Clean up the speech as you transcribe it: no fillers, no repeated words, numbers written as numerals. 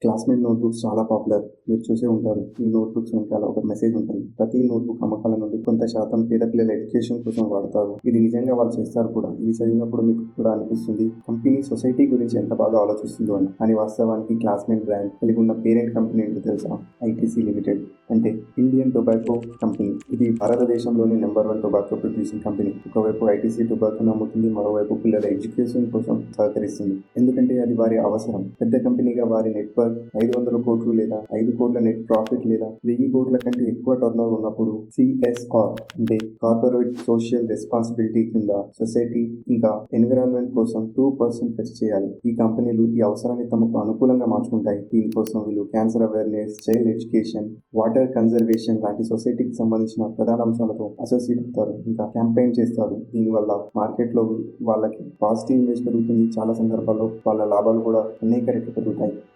Classmate notebooks చాలా popular. మీరు చూసే ఉంటారు. ఈ నోట్బుక్స్ వెనకాల ఒక మెసేజ్ ఉంటుంది. ప్రతి నోట్బుక్ అమ్మకాల నుండి కొంత శాతం పేద పిల్లల ఎడ్యుకేషన్ కోసం వాడతారు. ఇది నిజంగా వాళ్ళు చేస్తారు కూడా. ఇది చదివినప్పుడు మీకు కూడా అనిపిస్తుంది కంపెనీ సొసైటీ గురించి ఎంత బాగా ఆలోచిస్తుందో అని. కానీ వాస్తవానికి క్లాస్మేట్ బ్రాండ్ కలిగి ఉన్న పేరెంట్ కంపెనీ ఏంటో తెలుసా? ఐటీసీ లిమిటెడ్, అంటే ఇండియన్ టొబాకో కంపెనీ. ఇది భారతదేశంలోని నెంబర్ 1 టొబాకో ప్రొడ్యూసింగ్ కంపెనీ. ఒకవైపు ఐటీసీ టొబాకోను అమ్ముతుంది, మరోవైపు పిల్లల ఎడ్యుకేషన్ కోసం సహకరిస్తుంది. ఎందుకంటే అది వారి అవసరం. పెద్ద కంపెనీగా వారి నెట్వర్క్ 500 కోట్లు లేదా 5 కోట్ల నెట్ ప్రాఫిట్ లేదా 1000 కోట్ల కంటే ఎక్కువ టర్నోవర్ ఉన్నప్పుడు సిఎస్ఆర్, అంటే కార్పొరేట్ సోషల్ రెస్పాన్సిబిలిటీ కింద సొసైటీ ఇంకా ఎన్విరాన్మెంట్ కోసం 2% ఖర్చు చేయాలి. ఈ కంపెనీలు ఈ అవసరాన్ని తమకు అనుకూలంగా మార్చుకుంటాయి. దీనికోసం వీళ్ళు cancer awareness, child education, water conservation లాంటి సొసైటీకి సంబంధించిన ప్రధాన అంశాలతో అసోసియేట్ అవుతారు, ఇంకా క్యాంపెయిన్ చేస్తారు. దీనివల్ల మార్కెట్లో వాళ్ళకి పాజిటివ్ ఇమేజ్ పెరుగుతుంది. చాలా సందర్భాల్లో వాళ్ళ లాభాలు కూడా అనేక రెట్లు పెరుగుతాయి.